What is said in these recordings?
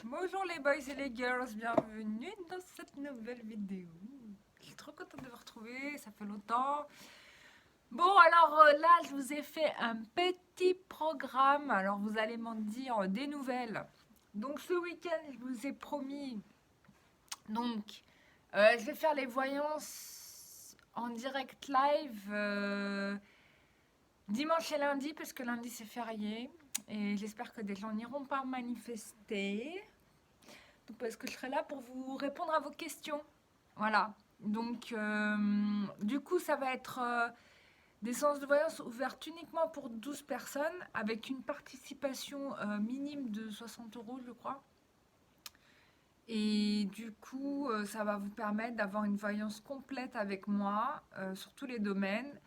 Bonjour les boys et les girls, bienvenue dans cette nouvelle vidéo. Je suis trop contente de vous retrouver, ça fait longtemps. Bon alors là je vous ai fait un petit programme, alors vous allez m'en dire des nouvelles. Donc ce week-end je vous ai promis, donc je vais faire les voyances en direct live dimanche et lundi parce que lundi c'est férié. Et j'espère que des gens n'iront pas manifester. Donc, parce que je serai là pour vous répondre à vos questions. Voilà. Donc, du coup, ça va être des séances de voyance ouvertes uniquement pour 12 personnes avec une participation minime de 60 euros, je crois. Et du coup, ça va vous permettre d'avoir une voyance complète avec moi sur tous les domaines.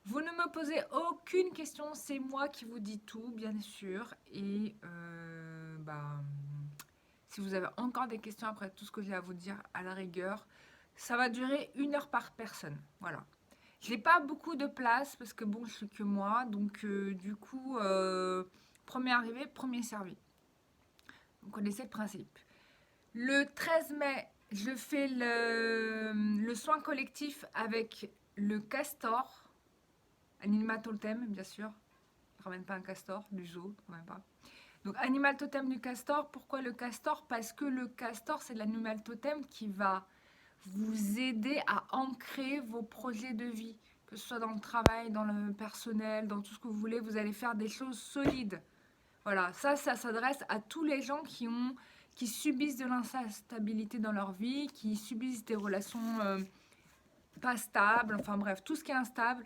Vous ne me posez aucune question, c'est moi qui vous dis tout, bien sûr. Et si vous avez encore des questions après tout ce que j'ai à vous dire, à la rigueur, ça va durer 1 heure par personne. Voilà. Je n'ai pas beaucoup de place parce que bon, je suis que moi. Donc, du coup, premier arrivé, premier servi. Vous connaissez le principe. Le 13 mai, je fais le soin collectif avec le castor. Animal totem, bien sûr. Je ne ramène pas un castor du zoo, quand même pas. Donc, animal totem du castor. Pourquoi le castor? Parce que le castor, c'est l'animal totem qui va vous aider à ancrer vos projets de vie. Que ce soit dans le travail, dans le personnel, dans tout ce que vous voulez, vous allez faire des choses solides. Voilà, ça s'adresse à tous les gens qui subissent de l'instabilité dans leur vie, qui subissent des relations pas stables, enfin bref, tout ce qui est instable.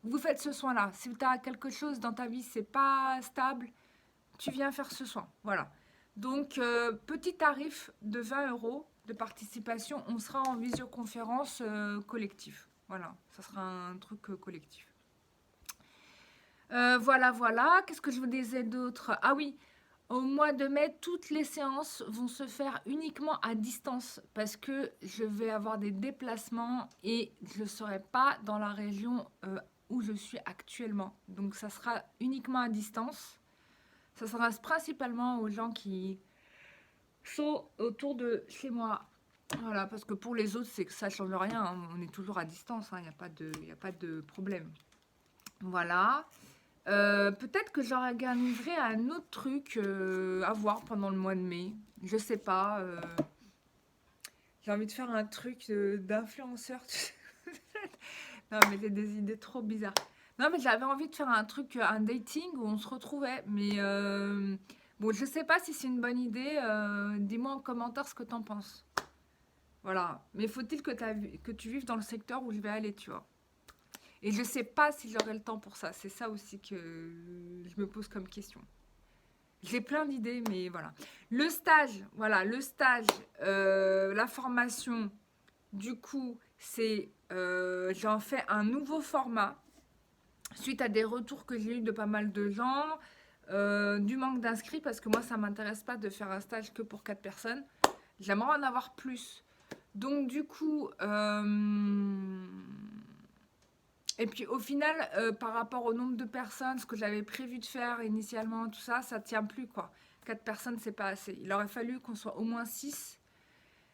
Vous faites ce soin-là. Si tu as quelque chose dans ta vie, c'est pas stable, tu viens faire ce soin. Voilà. Donc, petit tarif de 20 euros de participation. On sera en visioconférence collective. Voilà, ça sera un truc collectif. Voilà, voilà. Qu'est-ce que je vous disais d'autre? Ah oui, au mois de mai, toutes les séances vont se faire uniquement à distance parce que je vais avoir des déplacements et je ne serai pas dans la région où je suis actuellement. Donc, ça sera uniquement à distance. Ça s'adresse principalement aux gens qui sont autour de chez moi. Voilà, parce que pour les autres, c'est que ça ne change rien. Hein. On est toujours à distance, il n'y a pas de problème. Voilà. Peut-être que j'organiserai un autre truc à voir pendant le mois de mai. Je sais pas. J'ai envie de faire un truc d'influenceur. Non, mais j'ai des idées trop bizarres. Non, mais j'avais envie de faire un truc, un dating où on se retrouvait. Mais bon, je sais pas si c'est une bonne idée. Dis-moi en commentaire ce que t'en penses. Voilà. Mais faut-il que tu vives dans le secteur où je vais aller, tu vois. Et je sais pas si j'aurai le temps pour ça. C'est ça aussi que je me pose comme question. J'ai plein d'idées, mais voilà. Le stage, voilà, le stage, la formation, du coup, c'est j'en fais un nouveau format suite à des retours que j'ai eu de pas mal de gens, du manque d'inscrits, parce que moi, ça m'intéresse pas de faire un stage que pour 4 personnes. J'aimerais en avoir plus. Donc, du coup, et puis au final, par rapport au nombre de personnes, ce que j'avais prévu de faire initialement, tout ça, ça tient plus, quoi. 4 personnes, c'est pas assez. Il aurait fallu qu'on soit au moins 6.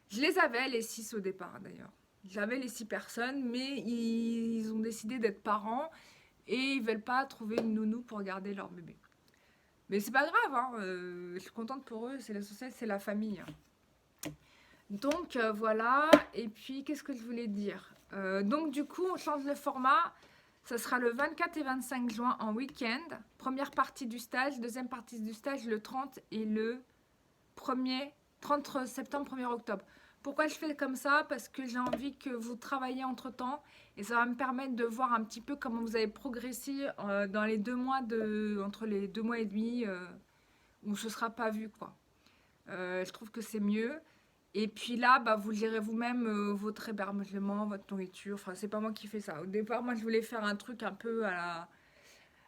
Je les avais, les 6 au départ, d'ailleurs. J'avais les 6 personnes, mais ils ont décidé d'être parents et ils veulent pas trouver une nounou pour garder leur bébé. Mais c'est pas grave, hein, je suis contente pour eux, c'est l'essentiel, c'est la famille. Hein. Donc voilà, et puis qu'est-ce que je voulais dire? Donc du coup, on change le format. Ça sera le 24 et 25 juin en week-end. Première partie du stage, deuxième partie du stage le 30 et le 30 septembre, 1er octobre. Pourquoi je fais comme ça? Parce que j'ai envie que vous travailliez entre-temps et ça va me permettre de voir un petit peu comment vous avez progressé dans les 2 mois entre les 2 mois et demi où ce ne sera pas vu, quoi. Je trouve que c'est mieux. Et puis là, bah, vous gérez vous-même votre hébergement, votre nourriture. Enfin, c'est pas moi qui fais ça. Au départ, moi, je voulais faire un truc un peu à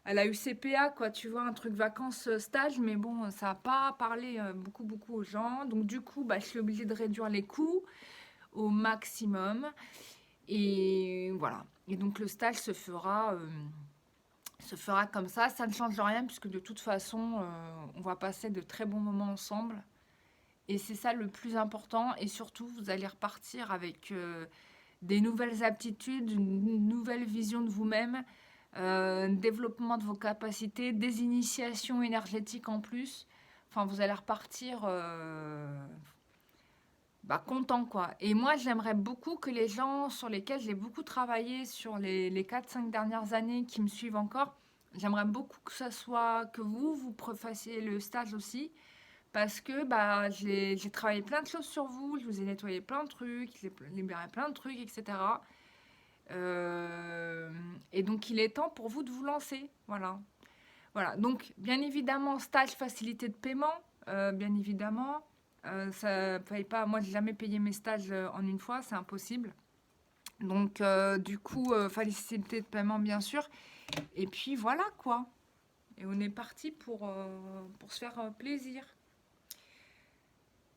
la UCPA, quoi, tu vois, un truc vacances stage, mais bon, ça n'a pas parlé beaucoup aux gens. Donc, du coup, bah, je suis obligée de réduire les coûts au maximum. Et voilà. Et donc, le stage se fera comme ça. Ça ne change rien, puisque de toute façon, on va passer de très bons moments ensemble. Et c'est ça le plus important. Et surtout, vous allez repartir avec des nouvelles aptitudes, une nouvelle vision de vous-même, un développement de vos capacités, des initiations énergétiques en plus. Enfin, vous allez repartir content, quoi. Et moi, j'aimerais beaucoup que les gens sur lesquels j'ai beaucoup travaillé sur les 4-5 dernières années qui me suivent encore, j'aimerais beaucoup que ça soit que vous fassiez le stage aussi. Parce que j'ai travaillé plein de choses sur vous, je vous ai nettoyé plein de trucs, j'ai libéré plein de trucs, etc. Et donc, il est temps pour vous de vous lancer. Voilà. Voilà. Donc, bien évidemment, stage facilité de paiement. Bien évidemment. Ça paye pas. Moi, j'ai jamais payé mes stages en une fois, c'est impossible. Donc, du coup, facilité de paiement, bien sûr. Et puis, voilà quoi. Et on est parti pour se faire plaisir.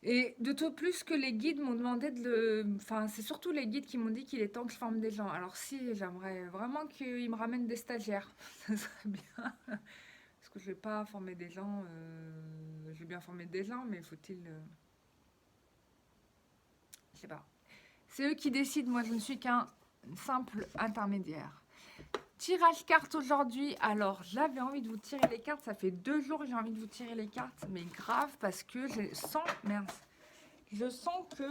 Et d'autant plus que les guides m'ont demandé de le... Enfin, c'est surtout les guides qui m'ont dit qu'il est temps que je forme des gens. Alors si, j'aimerais vraiment qu'ils me ramènent des stagiaires. Ça serait bien. Parce que je vais pas former des gens... Je vais bien former des gens, mais faut-il... Je sais pas. C'est eux qui décident. Moi, je ne suis qu'un simple intermédiaire. Tirage carte aujourd'hui. Alors, j'avais envie de vous tirer les cartes. Ça fait 2 jours que j'ai envie de vous tirer les cartes. Mais grave, parce que je sens... Merde. Je sens que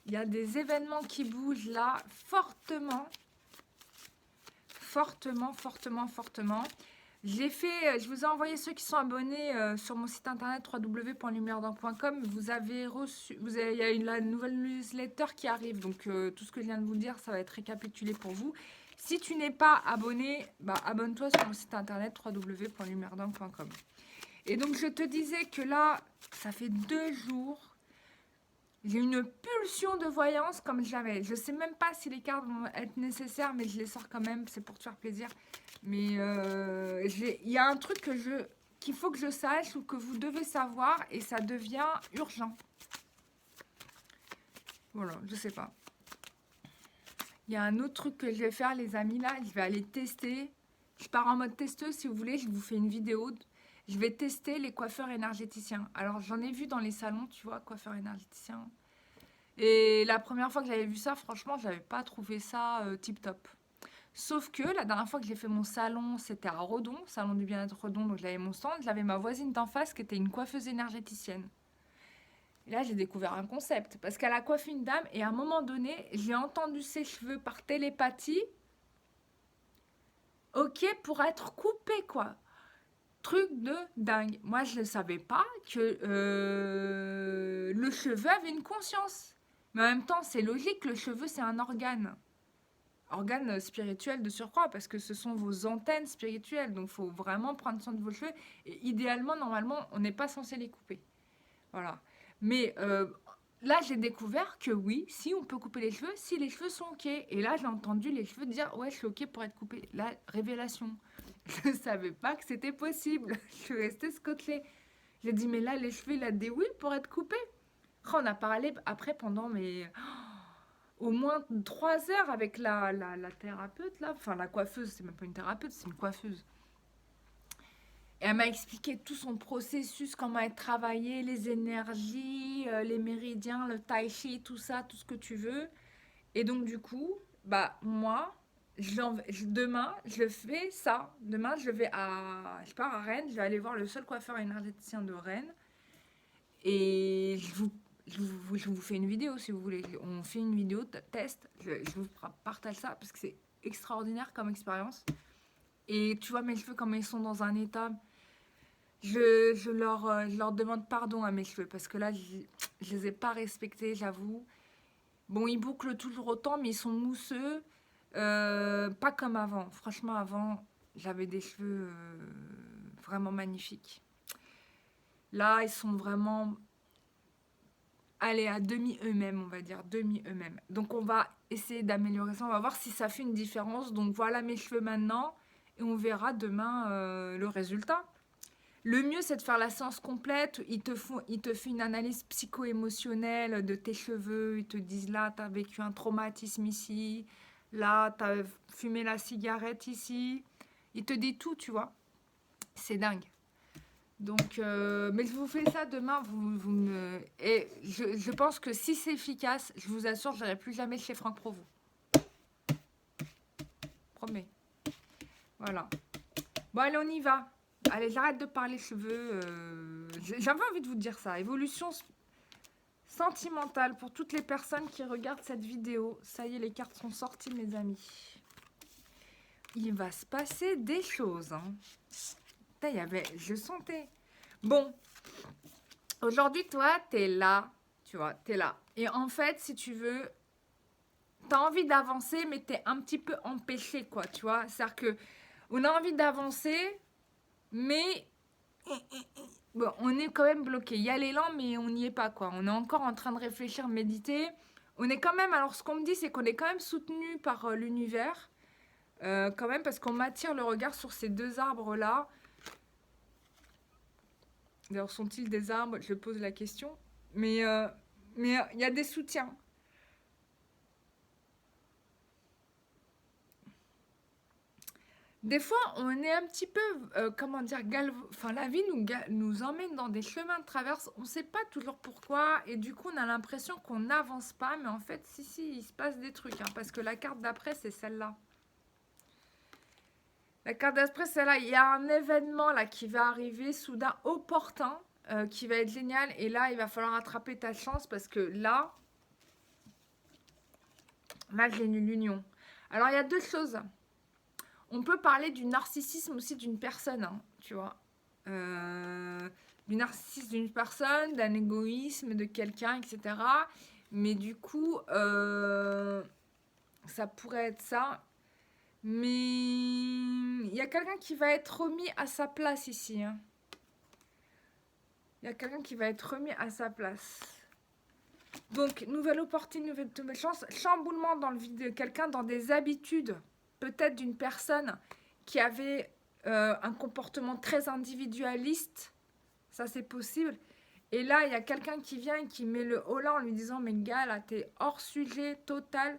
il y a des événements qui bougent là fortement. Fortement, fortement, fortement. Je vous ai envoyé ceux qui sont abonnés sur mon site internet www.lumièredent.com. Vous avez reçu, il y a la nouvelle newsletter qui arrive. Donc tout ce que je viens de vous dire, ça va être récapitulé pour vous. Si tu n'es pas abonné, abonne-toi sur mon site internet www.lumièredent.com. Et donc je te disais que là, ça fait 2 jours. J'ai une pulsion de voyance comme jamais. Je ne sais même pas si les cartes vont être nécessaires, mais je les sors quand même. C'est pour te faire plaisir. Mais il y a un truc qu'il faut que je sache ou que vous devez savoir et ça devient urgent. Voilà, je sais pas. Il y a un autre truc que je vais faire, les amis, là. Je vais aller tester. Je pars en mode testeuse, si vous voulez. Je vous fais une vidéo. Je vais tester les coiffeurs énergéticiens. Alors, j'en ai vu dans les salons, tu vois, coiffeurs énergéticiens. Et la première fois que j'avais vu ça, franchement, j'avais pas trouvé ça tip top. Sauf que la dernière fois que j'ai fait mon salon, c'était à Redon, salon du bien-être Redon, donc j'avais mon stand, j'avais ma voisine d'en face qui était une coiffeuse énergéticienne. Et là, j'ai découvert un concept, parce qu'elle a coiffé une dame, et à un moment donné, j'ai entendu ses cheveux par télépathie, ok, pour être coupés, quoi. Truc de dingue. Moi, je ne savais pas que le cheveu avait une conscience. Mais en même temps, c'est logique, le cheveu, c'est un organe. Organe spirituel de surcroît, parce que ce sont vos antennes spirituelles. Donc, il faut vraiment prendre soin de vos cheveux. Et idéalement, normalement, on n'est pas censé les couper. Voilà. Mais là, j'ai découvert que oui, si on peut couper les cheveux, si les cheveux sont OK. Et là, j'ai entendu les cheveux dire, ouais, je suis OK pour être coupé. La révélation. Je ne savais pas que c'était possible. Je suis restée scotchée. J'ai dit, mais là, les cheveux, il a des oui pour être coupés. Oh, on a parlé après pendant au moins 3 heures avec la thérapeute, là. Enfin, la coiffeuse, c'est même pas une thérapeute, c'est une coiffeuse. Et elle m'a expliqué tout son processus, comment elle travaillait, les énergies, les méridiens, le tai chi, tout ça, tout ce que tu veux. Et donc, du coup, moi, demain, je fais ça. Demain, je pars à Rennes, je vais aller voir le seul coiffeur énergéticien de Rennes. Et je vous fais une vidéo si vous voulez. On fait une vidéo test. Je vous partage ça parce que c'est extraordinaire comme expérience. Et tu vois mes cheveux, comme ils sont dans un état. Je leur demande pardon à mes cheveux parce que là, je les ai pas respectés, j'avoue. Bon, ils bouclent toujours autant, mais ils sont mousseux. Pas comme avant. Franchement, avant, j'avais des cheveux vraiment magnifiques. Là, ils sont vraiment, allez, à demi eux-mêmes, on va dire, demi eux-mêmes. Donc, on va essayer d'améliorer ça. On va voir si ça fait une différence. Donc, voilà mes cheveux maintenant. Et on verra demain le résultat. Le mieux, c'est de faire la séance complète. Ils te font une analyse psycho-émotionnelle de tes cheveux. Ils te disent, là, tu as vécu un traumatisme ici. Là, tu as fumé la cigarette ici. Ils te disent tout, tu vois. C'est dingue. Donc, mais je vous fais ça demain. Et je pense que si c'est efficace, je vous assure, je n'irai plus jamais chez Franck Provost. Promets. Voilà. Bon, allez, on y va. Allez, j'arrête de parler cheveux. J'avais envie de vous dire ça. Évolution sentimentale pour toutes les personnes qui regardent cette vidéo. Ça y est, les cartes sont sorties, mes amis. Il va se passer des choses. Hein. Putain, je sentais. Bon, aujourd'hui, toi, t'es là. Tu vois, t'es là. Et en fait, si tu veux, t'as envie d'avancer, mais t'es un petit peu empêché, quoi. Tu vois, c'est-à-dire que on a envie d'avancer, mais bon, on est quand même bloqué. Il y a l'élan, mais on n'y est pas, quoi. On est encore en train de réfléchir, méditer. On est quand même, alors ce qu'on me dit, c'est qu'on est quand même soutenu par l'univers. Quand même, parce qu'on m'attire le regard sur ces deux arbres-là. D'ailleurs, sont-ils des arbres? Je pose la question. Mais il y a des soutiens. Des fois, on est un petit peu, comment dire, enfin, la vie nous emmène dans des chemins de traverse. On ne sait pas toujours pourquoi. Et du coup, on a l'impression qu'on n'avance pas. Mais en fait, si, il se passe des trucs. Hein, parce que la carte d'après, c'est celle-là. La carte d'après, c'est celle-là. Il y a un événement là qui va arriver, soudain, opportun, qui va être génial. Et là, il va falloir attraper ta chance parce que là, j'ai une union. Alors, il y a deux choses. On peut parler du narcissisme aussi d'une personne, hein, tu vois. Du narcissisme d'une personne, d'un égoïsme de quelqu'un, etc. Mais du coup, ça pourrait être ça. Mais il y a quelqu'un qui va être remis à sa place ici. Hein. Il y a quelqu'un qui va être remis à sa place. Donc, nouvelle opportunité, nouvelle chance. Chamboulement dans le vide de quelqu'un, dans des habitudes, peut-être d'une personne qui avait un comportement très individualiste. Ça, c'est possible. Et là, il y a quelqu'un qui vient et qui met le haut là en lui disant « Mais gars, là, t'es hors sujet total.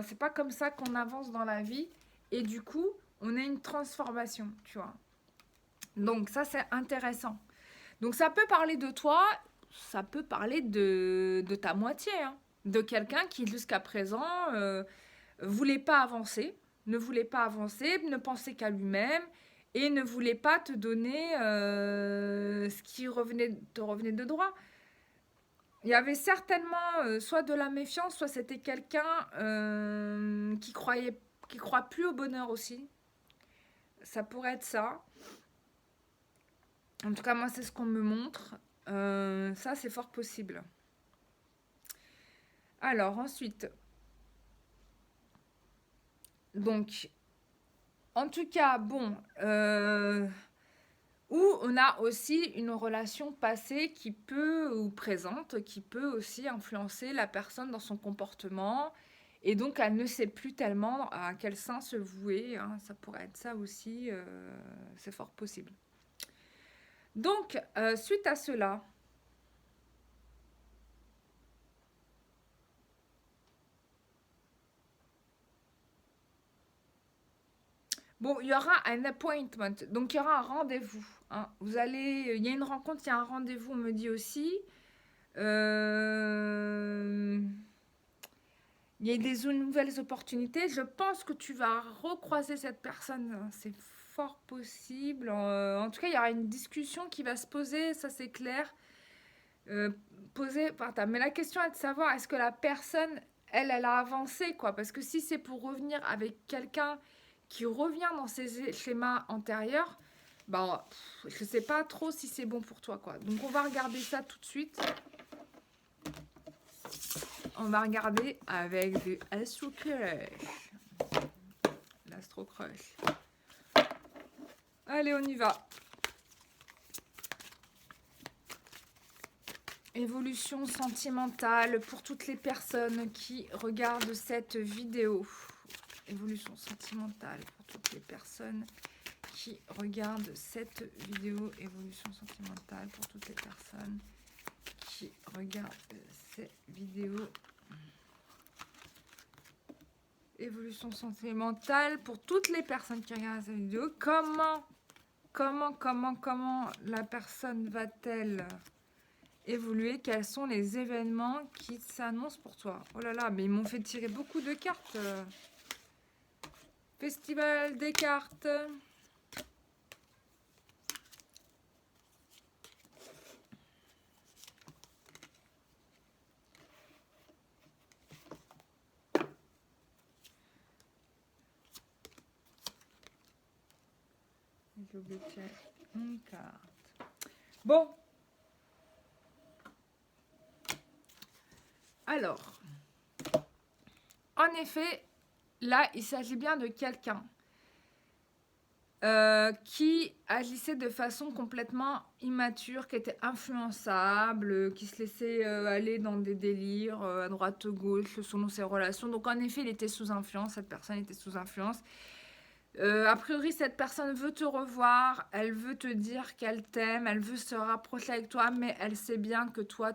C'est pas comme ça qu'on avance dans la vie. » Et du coup, on a une transformation, tu vois. Donc, ça, c'est intéressant. Donc, ça peut parler de toi, ça peut parler de ta moitié, hein. De quelqu'un qui, jusqu'à présent, voulait pas avancer, ne voulait pas avancer, ne pensait qu'à lui-même et ne voulait pas te donner ce qui te revenait de droit. Il y avait certainement soit de la méfiance, soit c'était quelqu'un qui croit plus au bonheur aussi. Ça pourrait être ça. En tout cas, moi, c'est ce qu'on me montre. Ça, c'est fort possible. Alors, ensuite. Donc, en tout cas, bon. Où on a aussi une relation passée qui peut, ou présente, qui peut aussi influencer la personne dans son comportement. Et donc, elle ne sait plus tellement à quel sein se vouer. Hein. Ça pourrait être ça aussi. C'est fort possible. Donc, suite à cela, bon, il y aura un appointment, donc il y aura un rendez-vous. Hein. Il y a une rencontre, il y a un rendez-vous, on me dit aussi. Il y a des nouvelles opportunités. Je pense que tu vas recroiser cette personne. C'est fort possible. En tout cas, il y aura une discussion qui va se poser, ça c'est clair. Posée par ta. Mais la question est de savoir, est-ce que la personne, elle a avancé, quoi? Parce que si c'est pour revenir avec quelqu'un qui revient dans ses schémas antérieurs, bah, je sais pas trop si c'est bon pour toi, quoi. Donc, on va regarder ça tout de suite. On va regarder avec du Astro Crush. L'Astro Crush. Allez, on y va. Évolution sentimentale pour toutes les personnes qui regardent cette vidéo. Évolution sentimentale pour toutes les personnes qui regardent cette vidéo. Évolution sentimentale pour toutes les personnes qui regardent cette vidéo. Évolution sentimentale pour toutes les personnes qui regardent cette vidéo. Comment comment la personne va-t-elle évoluer? Quels sont les événements qui s'annoncent pour toi? Oh là là, mais ils m'ont fait tirer beaucoup de cartes. Festival des cartes. J'ai oublié de tirer une carte. Bon. Alors, en effet, là, il s'agit bien de quelqu'un qui agissait de façon complètement immature, qui était influençable, qui se laissait aller dans des délires à droite, à gauche, selon ses relations. Donc, en effet, il était sous influence, cette personne était sous influence. A priori, cette personne veut te revoir, elle veut te dire qu'elle t'aime, elle veut se rapprocher avec toi, mais elle sait bien que toi,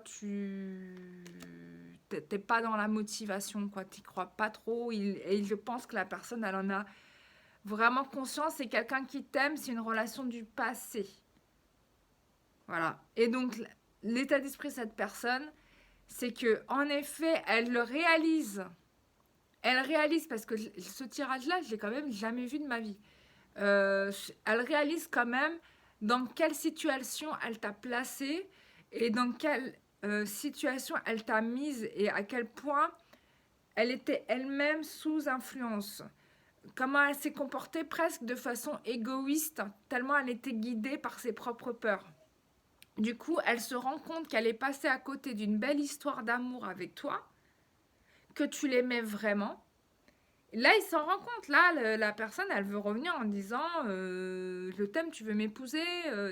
t'es pas dans la motivation, quoi. T'y crois pas trop. Et je pense que la personne, elle en a vraiment conscience. C'est quelqu'un qui t'aime, c'est une relation du passé. Voilà. Et donc, l'état d'esprit de cette personne, c'est que, en effet, elle le réalise. Elle réalise, parce que ce tirage-là, je l'ai quand même jamais vu de ma vie. Elle réalise quand même dans quelle situation elle t'a placé et dans quelle situation elle t'a mise et à quel point elle était elle-même sous influence. Comment elle s'est comportée presque de façon égoïste, tellement elle était guidée par ses propres peurs. Du coup, elle se rend compte qu'elle est passée à côté d'une belle histoire d'amour avec toi, que tu l'aimais vraiment. Là, il s'en rend compte. Là, la personne, elle veut revenir en disant je t'aime, tu veux m'épouser.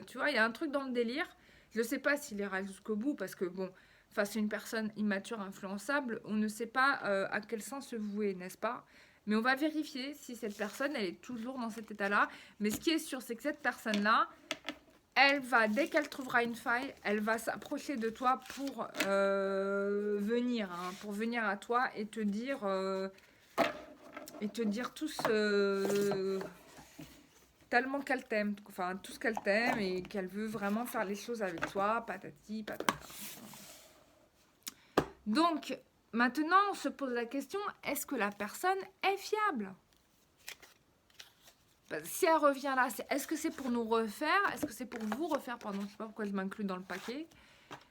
Tu vois, il y a un truc dans le délire. Je ne sais pas s'il ira jusqu'au bout parce que, bon, face à une personne immature, influençable, on ne sait pas à quel sens se vouer, n'est-ce pas? Mais on va vérifier si cette personne, elle est toujours dans cet état-là. Mais ce qui est sûr, c'est que cette personne-là, elle va, dès qu'elle trouvera une faille, elle va s'approcher de toi pour pour venir à toi et te dire tous tellement qu'elle t'aime, enfin tout ce qu'elle t'aime et qu'elle veut vraiment faire les choses avec toi, patati, patata. Donc, maintenant, on se pose la question, est-ce que la personne est fiable? Si elle revient là, est-ce que c'est pour nous refaire? Est-ce que c'est pour vous refaire? Pardon, je sais pas pourquoi je m'inclus dans le paquet.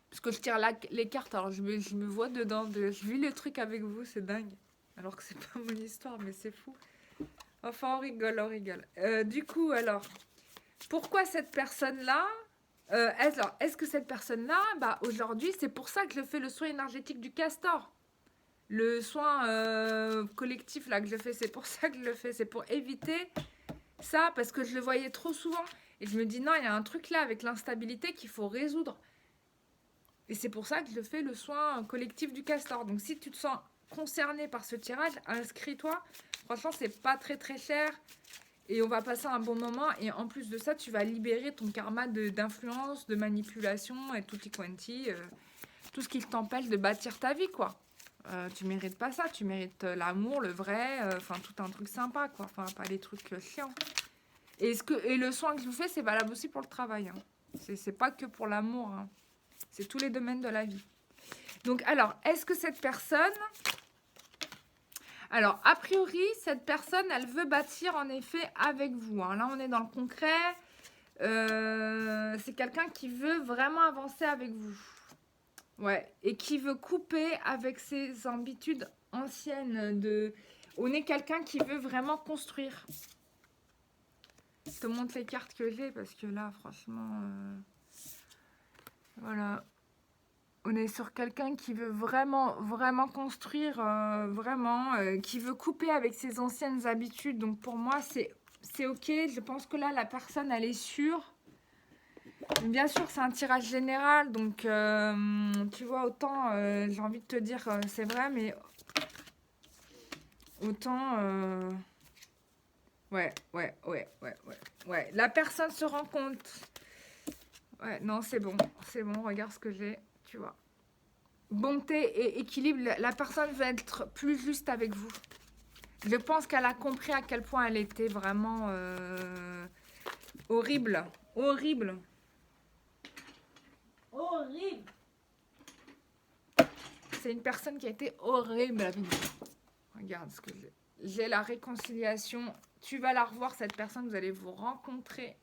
Parce que je tire les cartes, alors je me vois dedans, je vis le truc avec vous, c'est dingue. Alors que c'est pas mon histoire, mais c'est fou. Enfin, on rigole, on rigole. Du coup, alors, pourquoi cette personne-là est-ce que cette personne-là, bah, aujourd'hui, c'est pour ça que je fais le soin énergétique du castor. Le soin collectif, là, que je fais, c'est pour ça que je le fais. C'est pour éviter ça, parce que je le voyais trop souvent. Et je me dis, non, il y a un truc là, avec l'instabilité, qu'il faut résoudre. Et c'est pour ça que je fais le soin collectif du castor. Donc, si tu te sens concerné par ce tirage, inscris-toi. Franchement, c'est pas très très cher et on va passer un bon moment. Et en plus de ça, tu vas libérer ton karma d'influence, de manipulation et tutti quanti, tout ce qui t'empêche de bâtir ta vie, quoi. Tu mérites pas ça, tu mérites l'amour, le vrai, enfin tout un truc sympa, quoi. Enfin, pas les trucs chiants. Et le soin que je vous fais, c'est valable aussi pour le travail. Hein. C'est pas que pour l'amour. Hein. C'est tous les domaines de la vie. Donc, alors, est-ce que cette personne... Alors, a priori, cette personne, elle veut bâtir en effet avec vous. Hein. Là, on est dans le concret. C'est quelqu'un qui veut vraiment avancer avec vous. Ouais. Et qui veut couper avec ses habitudes anciennes. On est quelqu'un qui veut vraiment construire. Je te montre les cartes que j'ai parce que là, franchement... Voilà. On est sur quelqu'un qui veut vraiment, vraiment construire, qui veut couper avec ses anciennes habitudes. Donc pour moi, c'est ok. Je pense que là, la personne, elle est sûre. Bien sûr, c'est un tirage général. Donc, tu vois, autant, j'ai envie de te dire, c'est vrai, mais autant... Ouais. La personne se rend compte. Ouais, non, c'est bon, regarde ce que j'ai. Tu vois. Bonté et équilibre, la personne va être plus juste avec vous. Je pense qu'elle a compris à quel point elle était vraiment Horrible. Horrible. Horrible. C'est une personne qui a été horrible avec vous. Regarde ce que j'ai. J'ai la réconciliation. Tu vas la revoir, cette personne, vous allez vous rencontrer.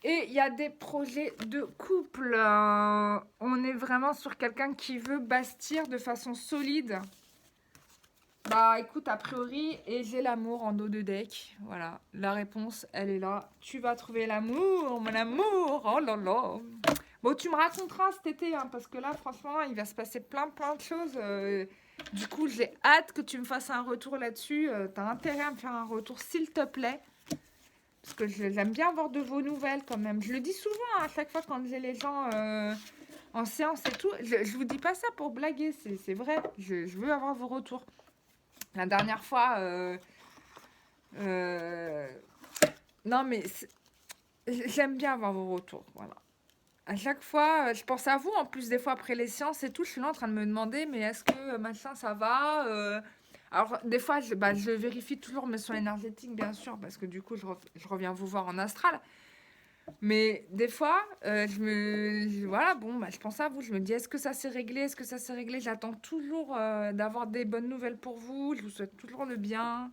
Et il y a des projets de couple. On est vraiment sur quelqu'un qui veut bâtir de façon solide. Bah écoute, a priori, et j'ai l'amour en dos de deck. Voilà, la réponse, elle est là. Tu vas trouver l'amour, mon amour. Oh là là. Bon, tu me raconteras cet été, hein, parce que là, franchement, il va se passer plein de choses. Du coup, j'ai hâte que tu me fasses un retour là-dessus. T'as intérêt à me faire un retour, s'il te plaît. Parce que j'aime bien avoir de vos nouvelles quand même. Je le dis souvent, hein, à chaque fois quand j'ai les gens en séance et tout. Je vous dis pas ça pour blaguer, c'est vrai. Je veux avoir vos retours. La dernière fois... non, mais j'aime bien avoir vos retours, voilà. À chaque fois, je pense à vous, en plus des fois après les séances et tout, je suis là en train de me demander, mais est-ce que machin ça va Alors des fois, je vérifie toujours mes soins énergétiques, bien sûr, parce que du coup, je reviens vous voir en astral. Mais des fois, voilà, bon, je pense à vous, je me dis, est-ce que ça s'est réglé? Est-ce que ça s'est réglé? J'attends toujours d'avoir des bonnes nouvelles pour vous, je vous souhaite toujours le bien.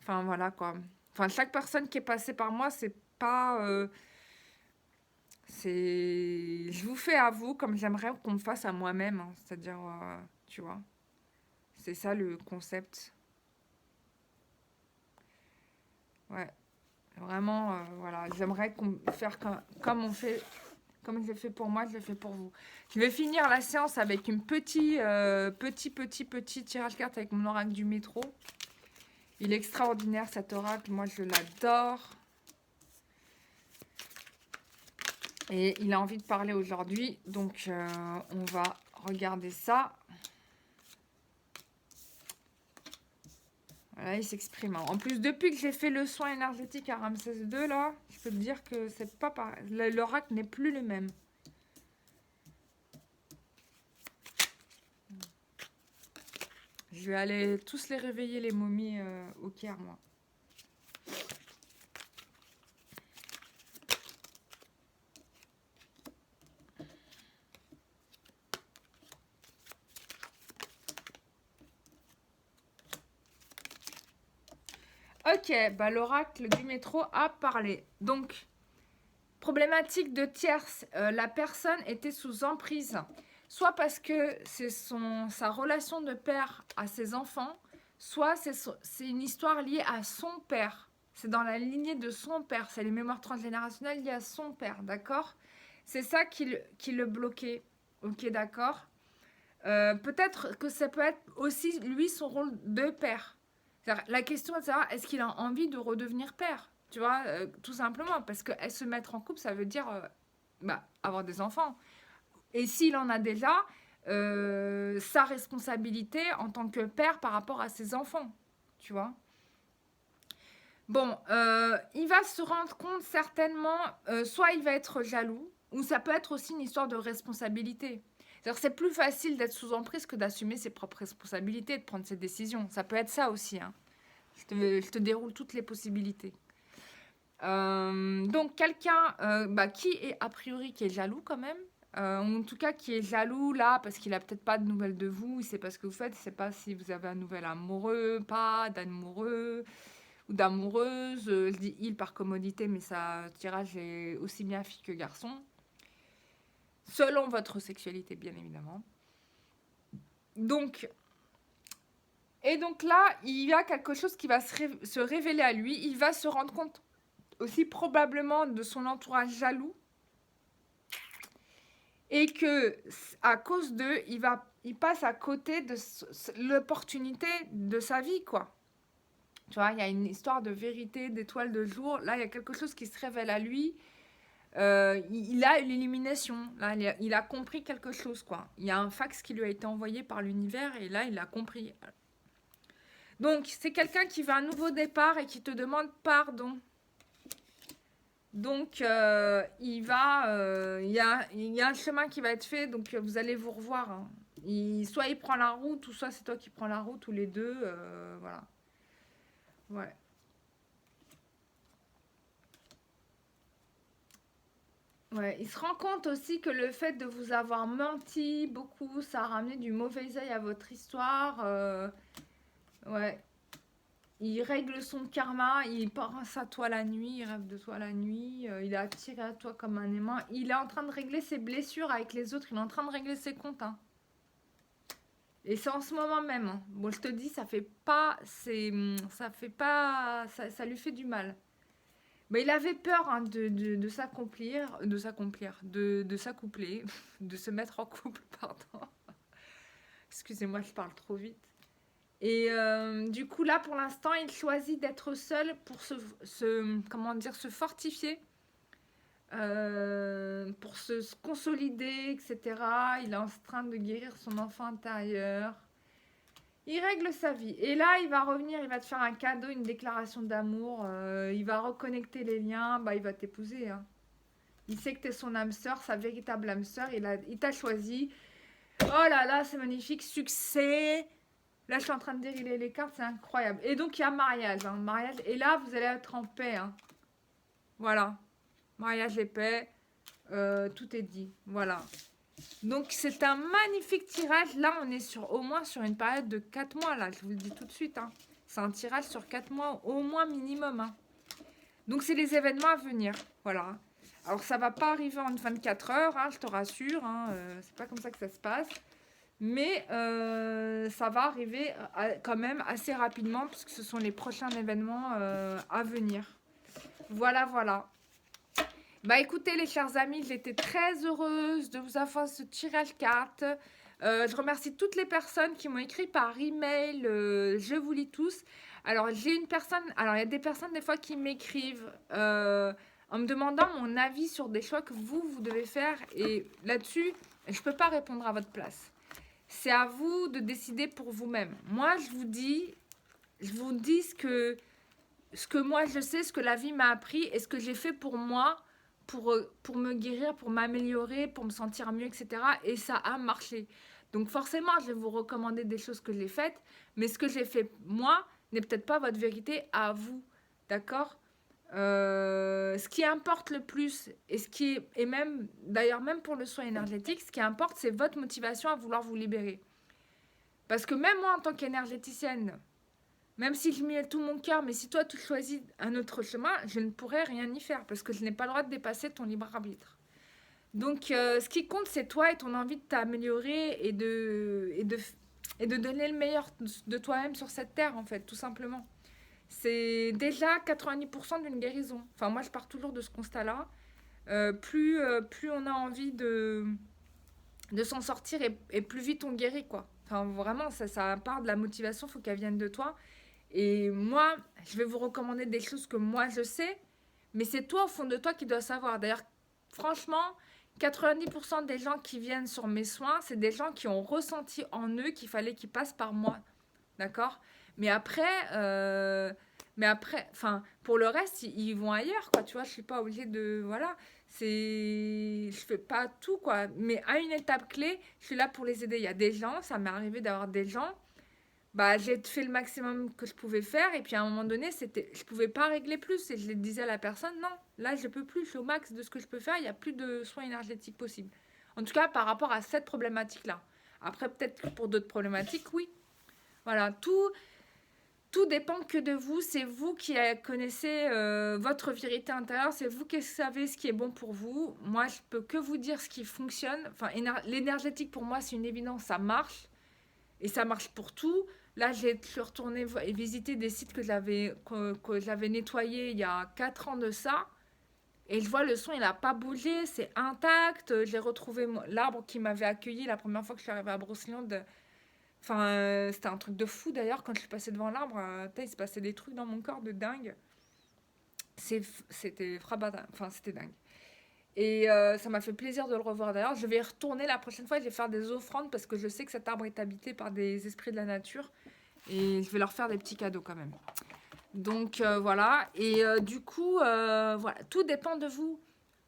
Enfin, voilà, quoi. Enfin, chaque personne qui est passée par moi, c'est pas... je vous fais à vous comme j'aimerais qu'on me fasse à moi-même, hein. C'est-à-dire, tu vois, c'est ça le concept. Ouais, vraiment, voilà, j'aimerais faire comme on fait, comme je fais pour moi, je le fais pour vous. Je vais finir la séance avec une petit tirage carte avec mon oracle du métro. Il est extraordinaire cet oracle, moi je l'adore. Et il a envie de parler aujourd'hui, donc on va regarder ça. Voilà, il s'exprime. En plus, depuis que j'ai fait le soin énergétique à Ramsès II, là, je peux te dire que c'est pas pareil. L'oracle n'est plus le même. Je vais aller tous les réveiller, les momies, au Caire, moi. Ok, bah l'oracle du métro a parlé. Donc, problématique de tierce, la personne était sous emprise. Soit parce que c'est sa relation de père à ses enfants, soit c'est une histoire liée à son père. C'est dans la lignée de son père. C'est les mémoires transgénérationnelles liées à son père, d'accord? C'est ça qui le bloquait. Ok, d'accord. Peut-être que ça peut être aussi, lui, son rôle de père. La question est de savoir, est-ce qu'il a envie de redevenir père? Tu vois, tout simplement. Parce que se mettre en couple, ça veut dire avoir des enfants. Et s'il en a déjà, sa responsabilité en tant que père par rapport à ses enfants. Tu vois. Bon, il va se rendre compte certainement, soit il va être jaloux, ou ça peut être aussi une histoire de responsabilité. C'est plus facile d'être sous emprise que d'assumer ses propres responsabilités, de prendre ses décisions. Ça peut être ça aussi, hein. Je te déroule toutes les possibilités. Donc quelqu'un qui est a priori qui est jaloux quand même, ou en tout cas qui est jaloux là parce qu'il a peut-être pas de nouvelles de vous, il sait pas ce que vous faites, il sait pas si vous avez un nouvel amoureux, pas d'amoureux ou d'amoureuse. Je dis il par commodité, mais ça tirage est aussi bien fille que garçon, selon votre sexualité bien évidemment. Donc là, il y a quelque chose qui va se révéler à lui. Il va se rendre compte aussi probablement de son entourage jaloux. Et que à cause d'eux, il passe à côté de l'opportunité de sa vie, quoi. Tu vois, il y a une histoire de vérité, d'étoile de jour. Là, il y a quelque chose qui se révèle à lui. Il a l'illumination. Là, il a compris quelque chose, quoi. Il y a un fax qui lui a été envoyé par l'univers et là, il a compris. Donc, c'est quelqu'un qui veut un nouveau départ et qui te demande pardon. Donc, il y a un chemin qui va être fait, donc vous allez vous revoir. Hein. Soit il prend la route, ou soit c'est toi qui prends la route, ou les deux, voilà. Ouais. Ouais, il se rend compte aussi que le fait de vous avoir menti beaucoup, ça a ramené du mauvais œil à votre histoire. Ouais, il règle son karma, il pense à toi la nuit, il rêve de toi la nuit, il est attiré à toi comme un aimant. Il est en train de régler ses blessures avec les autres, il est en train de régler ses comptes, hein. Et c'est en ce moment même, hein. Bon, je te dis, ça fait pas, ça lui fait du mal. Mais il avait peur, hein, de s'accoupler, de se mettre en couple, pardon. Excusez-moi, je parle trop vite. Et du coup, là, pour l'instant, il choisit d'être seul pour comment dire, se fortifier, pour se consolider, etc. Il est en train de guérir son enfant intérieur. Il règle sa vie. Et là, il va revenir, il va te faire un cadeau, une déclaration d'amour. Il va reconnecter les liens. Bah, il va t'épouser, hein. Il sait que tu es son âme sœur, sa véritable âme sœur. Il t'a choisi. Oh là là, c'est magnifique. Succès. Là, je suis en train de dérouler les cartes, c'est incroyable. Et donc, il y a mariage, hein, mariage. Et là, vous allez être en paix, hein. Voilà. Mariage et paix. Tout est dit. Voilà. Donc, c'est un magnifique tirage. Là, on est au moins sur une période de 4 mois, là. Je vous le dis tout de suite, hein. C'est un tirage sur 4 mois, au moins minimum, hein. Donc, c'est les événements à venir. Voilà. Alors, ça va pas arriver en 24 heures, hein, je te rassure, hein. C'est pas comme ça que ça se passe. Mais ça va arriver quand même assez rapidement puisque ce sont les prochains événements à venir. Voilà, voilà. Bah écoutez les chers amis, j'étais très heureuse de vous avoir ce tirage carte. Je remercie toutes les personnes qui m'ont écrit par email. Je vous lis tous. Alors j'ai une personne, alors il y a des personnes des fois qui m'écrivent en me demandant mon avis sur des choix que vous devez faire. Et là-dessus, je ne peux pas répondre à votre place. C'est à vous de décider pour vous-même. Moi, je vous dis ce que moi je sais, ce que la vie m'a appris et ce que j'ai fait pour moi, pour me guérir, pour m'améliorer, pour me sentir mieux, etc. Et ça a marché. Donc forcément, je vais vous recommander des choses que j'ai faites, mais ce que j'ai fait moi n'est peut-être pas votre vérité à vous. D'accord? Ce qui importe le plus, et même, d'ailleurs, même pour le soin énergétique, ce qui importe, c'est votre motivation à vouloir vous libérer. Parce que même moi, en tant qu'énergéticienne, même si je mets tout mon cœur, mais si toi, tu choisis un autre chemin, je ne pourrais rien y faire parce que je n'ai pas le droit de dépasser ton libre arbitre. Donc, ce qui compte, c'est toi et ton envie de t'améliorer et de donner le meilleur de toi-même sur cette terre, en fait, tout simplement. C'est déjà 90% d'une guérison. Enfin, moi, je pars toujours de ce constat-là. Plus on a envie de s'en sortir et plus vite on guérit, quoi. Enfin, vraiment, ça part de la motivation, il faut qu'elle vienne de toi. Et moi, je vais vous recommander des choses que moi, je sais, mais c'est toi, au fond de toi, qui dois savoir. D'ailleurs, franchement, 90% des gens qui viennent sur mes soins, c'est des gens qui ont ressenti en eux qu'il fallait qu'ils passent par moi. D'accord? Mais après, enfin, pour le reste, ils vont ailleurs, quoi. Tu vois, je suis pas obligée de, voilà, je fais pas tout, quoi. Mais à une étape clé, je suis là pour les aider. Il y a des gens, ça m'est arrivé d'avoir des gens, bah, j'ai fait le maximum que je pouvais faire, et puis à un moment donné, je pouvais pas régler plus, et je disais à la personne, non, là, je peux plus, je suis au max de ce que je peux faire, il y a plus de soins énergétiques possibles. En tout cas, par rapport à cette problématique-là. Après, peut-être que pour d'autres problématiques, oui. Voilà, tout dépend que de vous. C'est vous qui connaissez votre vérité intérieure. C'est vous qui savez ce qui est bon pour vous. Moi, je peux que vous dire ce qui fonctionne. Enfin, l'énergétique, pour moi, c'est une évidence. Ça marche. Et ça marche pour tout. Là, je suis retournée visiter des sites que j'avais nettoyés il y a 4 ans de ça. Et je vois le son, il n'a pas bougé. C'est intact. J'ai retrouvé l'arbre qui m'avait accueilli la première fois que je suis arrivée à Brocéliande. Enfin, c'était un truc de fou d'ailleurs quand je suis passée devant l'arbre. Il se passait des trucs dans mon corps de dingue. C'était frappant, enfin c'était dingue. Et ça m'a fait plaisir de le revoir d'ailleurs. Je vais y retourner la prochaine fois, je vais faire des offrandes parce que je sais que cet arbre est habité par des esprits de la nature. Et je vais leur faire des petits cadeaux quand même. Donc voilà. Et du coup, voilà, tout dépend de vous.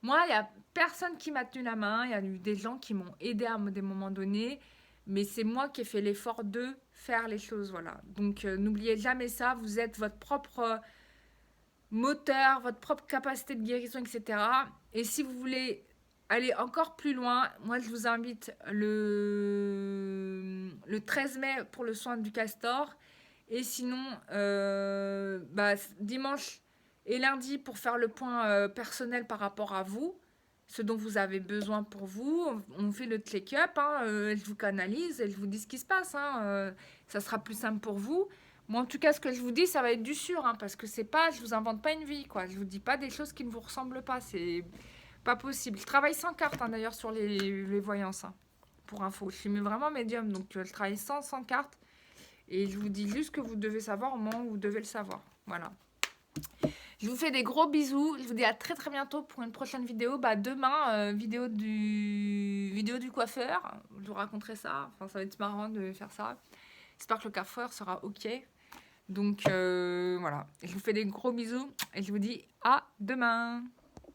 Moi, il n'y a personne qui m'a tenu la main. Il y a eu des gens qui m'ont aidé à des moments donnés. Mais c'est moi qui ai fait l'effort de faire les choses, voilà. Donc n'oubliez jamais ça, vous êtes votre propre moteur, votre propre capacité de guérison, etc. Et si vous voulez aller encore plus loin, moi je vous invite le 13 mai pour le soin du castor. Et sinon, dimanche et lundi pour faire le point personnel par rapport à vous, ce dont vous avez besoin pour vous. On fait le check-up, hein, je vous canalise et je vous dis ce qui se passe. Hein, ça sera plus simple pour vous. Moi, en tout cas, ce que je vous dis, ça va être du sûr, hein, parce que c'est pas, je vous invente pas une vie, quoi. Je vous dis pas des choses qui ne vous ressemblent pas. C'est pas possible. Je travaille sans carte, hein, d'ailleurs, sur les voyances, hein, pour info. Je suis vraiment médium, donc je travaille sans carte. Et je vous dis juste que vous devez savoir au moment où vous devez le savoir. Voilà. Je vous fais des gros bisous. Je vous dis à très très bientôt pour une prochaine vidéo. Demain, vidéo du coiffeur. Je vous raconterai ça. Enfin, ça va être marrant de faire ça. J'espère que le coiffeur sera OK. Donc voilà. Je vous fais des gros bisous et je vous dis à demain.